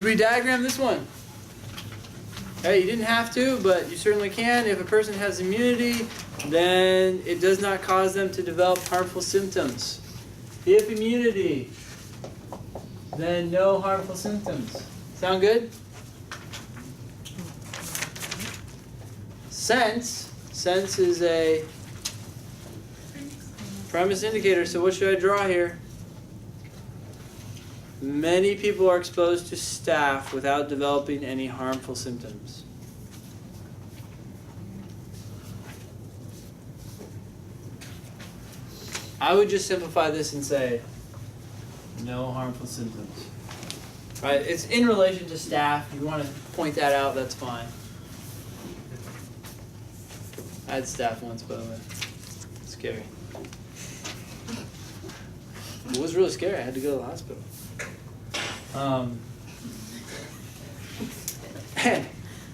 We diagram this one. Hey, you didn't have to, but you certainly can. If a person has immunity, then it does not cause them to develop harmful symptoms. If immunity, then no harmful symptoms. Sound good? Sense is a premise indicator. So what should I draw here? Many people are exposed to staph without developing any harmful symptoms. I would just simplify this and say no harmful symptoms. Right? It's in relation to staph. You want to point that out, that's fine. I had staph once, by the way. Scary. It was really scary. I had to go to the hospital. And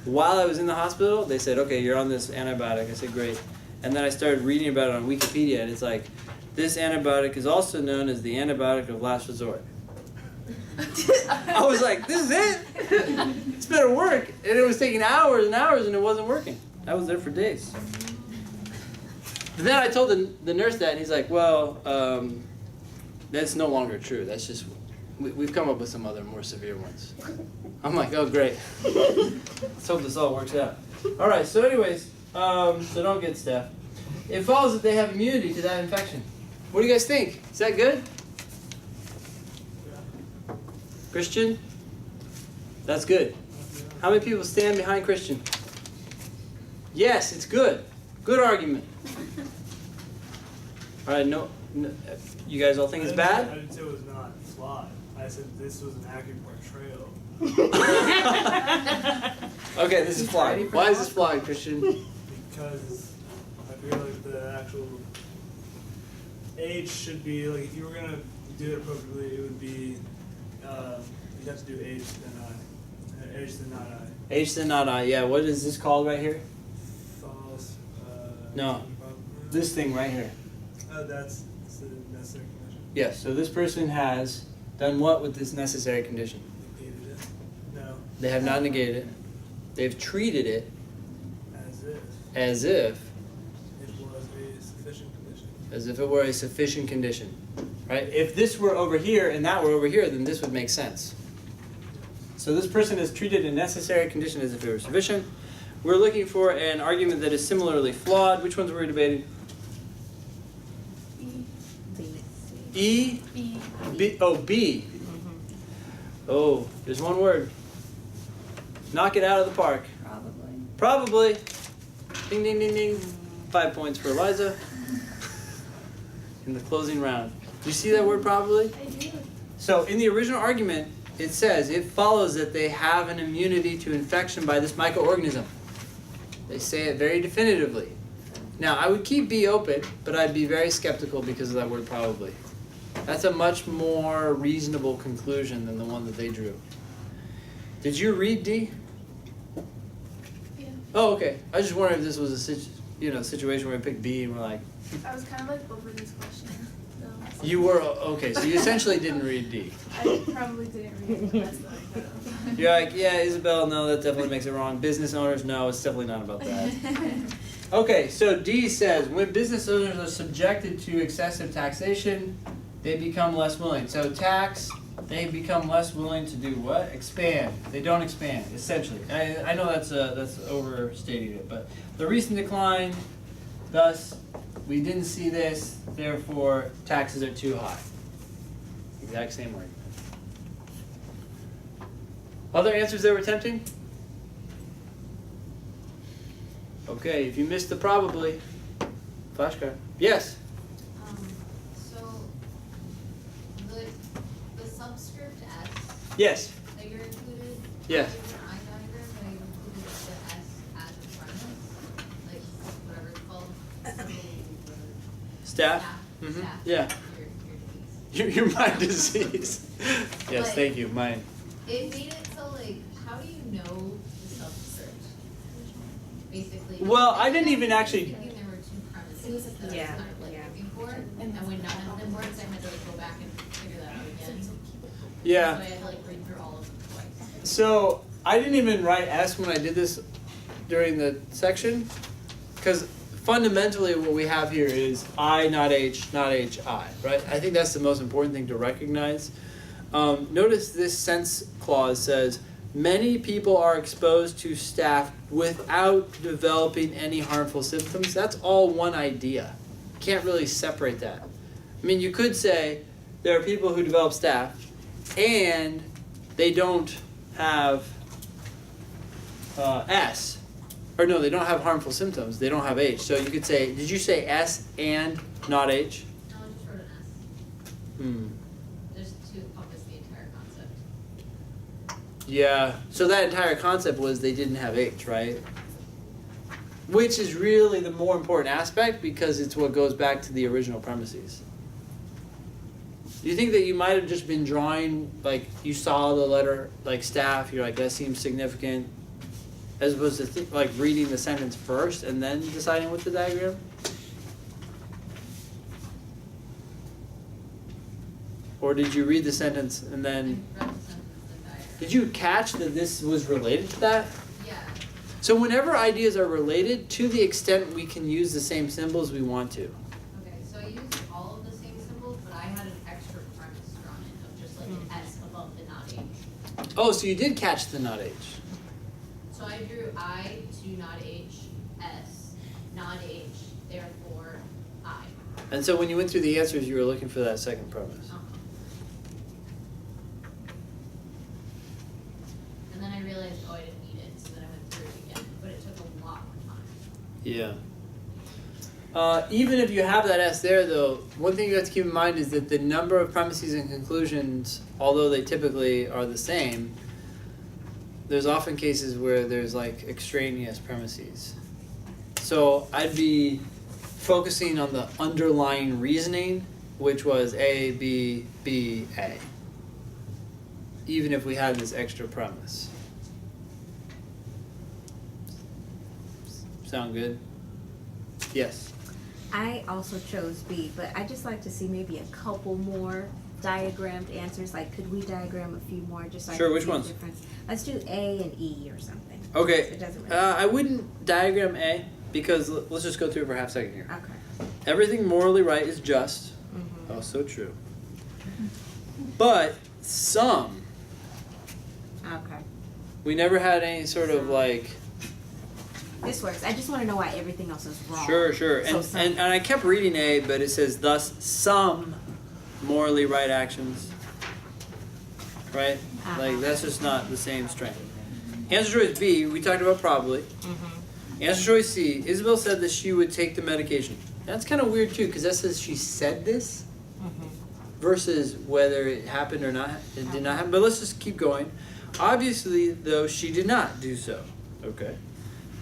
while I was in the hospital, they said, okay, you're on this antibiotic. I said, great. And then I started reading about it on Wikipedia, and it's like, this antibiotic is also known as the antibiotic of last resort. I was like, this is it? It's better work. And it was taking hours and hours, and it wasn't working. I was there for days. But then I told the nurse that, and he's like, well, that's no longer true. That's just... We've come up with some other more severe ones. I'm like, oh, great. Let's hope this all works out. All right, so anyways, so don't get staph. It follows that they have immunity to that infection. What do you guys think? Is that good? Christian? That's good. How many people stand behind Christian? Yes, it's good. Good argument. All right, no, you guys all think it's bad? I didn't say it was not flawed. I said this was an accurate portrayal. Okay, this is flawed. Why is this flawed, Christian? Because I feel like the actual age should be, like, if you were going to do it appropriately, it would be, you'd have to do age then I. Age then not I. Age then not I, yeah. What is this called right here? False. No. This thing right here. That's the necessary condition. Yes, so this person has done what with this necessary condition? Negated it. No. They have not negated it. They've treated it As if as if it was a sufficient condition. as if it were a sufficient condition. Right? If this were over here and that were over here, then this would make sense. So this person has treated a necessary condition as if it were sufficient. We're looking for an argument that is similarly flawed. Which ones were we debating? E? B. B. Oh, B. Oh, there's one word. Knock it out of the park. Probably. Ding, ding, ding, ding. 5 points for Eliza. In the closing round. Do you see that word probably? I do. So in the original argument, it says, it follows that they have an immunity to infection by this microorganism. They say it very definitively. Now, I would keep B open, but I'd be very skeptical because of that word probably. That's a much more reasonable conclusion than the one that they drew. Did you read D? Yeah. Oh, okay. I was just wondering if this was a situation where we picked B and we're like... I was kind of like over this question. So. You were, okay, so you essentially didn't read D. I probably didn't read it, but that's what I thought. You're like, yeah, Isabel, no, that definitely makes it wrong. Business owners, no, it's definitely not about that. Okay, so D says, when business owners are subjected to excessive taxation, they become less willing. So tax, they become less willing to do what? Expand. They don't expand, essentially. I know that's overstating it, but the recent decline, thus, we didn't see this, therefore, taxes are too high. Exact same argument. Other answers that were tempting? Okay, if you missed the probably, flashcard. Yes? So, the subscript S Yes. that you're included, Yes. in your eye diagram, that you included the S as a premise, like whatever it's called, Staff? Staff. Yeah. Your disease. You're my disease. Yes, Like, thank you. Mine. It made it so, like, how do you know the subscript? Basically. Well, I didn't even actually- Thinking there were two premises that I was Yeah, kind of like yeah. looking for, and when none of them worked, I had to like go back and figure that out again. Yeah. So I had to like read through all of them twice. So I didn't even write S when I did this during the section, because fundamentally what we have here is I, not H, I, right? I think that's the most important thing to recognize. Notice this sense clause says, many people are exposed to staph without developing any harmful symptoms. That's all one idea. Can't really separate that. I mean, you could say there are people who develop staph and they don't have S. Or no, they don't have harmful symptoms. They don't have H. So you could say, did you say S and not H? No, I just wrote an S. There's to encompass the entire concept. Yeah. So that entire concept was they didn't have H, right? Which is really the more important aspect because it's what goes back to the original premises. Do you think that you might have just been drawing, like you saw the letter, like staph, you're like, that seems significant, as opposed to like reading the sentence first and then deciding what the diagram? Or did you read the sentence and then, I read the sentence and diagram. did you catch that this was related to that? Yeah. So whenever ideas are related, to the extent we can use the same symbols we want to. Okay, so I used all of the same symbols, but I had an extra premise drawn in of just like an S above the not H. Oh, so you did catch the not H. So I drew I to not H, S, not H, therefore I. And so when you went through the answers, you were looking for that second premise. And then I realized, oh, I didn't need it, so then I went through it again, but it took a lot more time. Yeah. Even if you have that S there, though, one thing you have to keep in mind is that the number of premises and conclusions, although they typically are the same, there's often cases where there's like extraneous premises. So I'd be focusing on the underlying reasoning, which was A, B, B, A. Even if we had this extra premise. Sound good? Yes. I also chose B, but I just like to see maybe a couple more diagrammed answers. Like, could we diagram a few more just so I Sure, can which see the ones? difference? Let's do A and E or something. Okay. It doesn't really I wouldn't diagram A because let's just go through it for half a second here. Okay. Everything morally right is just. Mhm. Oh, so true. But some, Okay. we never had any sort of like. This works. I just want to know why everything else is wrong. Sure. So And, some. and I kept reading A, but it says thus some morally right actions. Right? Uh-huh. Like that's just not the same strength. Answer choice B, we talked about probably. Mhm. Answer choice C, Isabel said that she would take the medication. That's kind of weird too, because that says she said this Mhm. versus whether it happened or not. It did not happen. But let's just keep going. Obviously, though, she did not do so. Okay.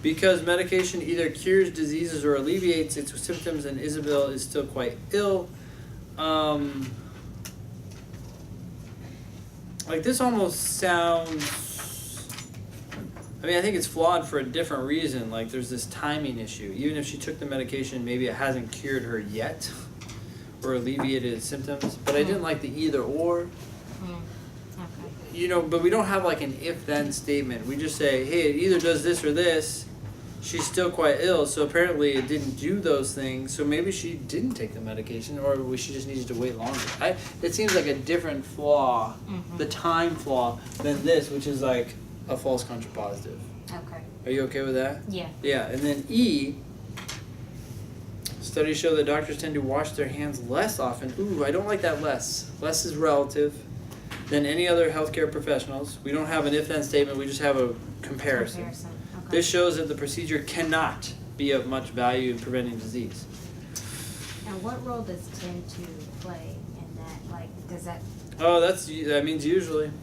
Because medication either cures diseases or alleviates its symptoms, and Isabel is still quite ill. Like this almost sounds. I mean, I think it's flawed for a different reason. Like there's this timing issue. Even if she took the medication, maybe it hasn't cured her yet, or alleviated symptoms. But I didn't like the either or. Okay. You know, but we don't have like an if-then statement. We just say, hey, it either does this or this. She's still quite ill, so apparently it didn't do those things. So maybe she didn't take the medication, or she just needed to wait longer. It seems like a different flaw, the time flaw, than this, which is like a false contrapositive. Okay. Are you okay with that? Yeah. Yeah, and then E, studies show that doctors tend to wash their hands less often. Ooh, I don't like that less. Less is relative than any other healthcare professionals. We don't have an if-then statement, we just have a comparison. Okay. This shows that the procedure cannot be of much value in preventing disease. Now, what role does tend to play in that? Like, does that? Oh, that means usually, Okay.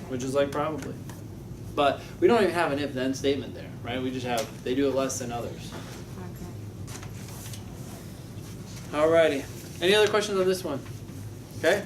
which is like probably. But we don't even have an if-then statement there, right? We just have, they do it less than others. Okay. Alrighty. Any other questions on this one? Okay?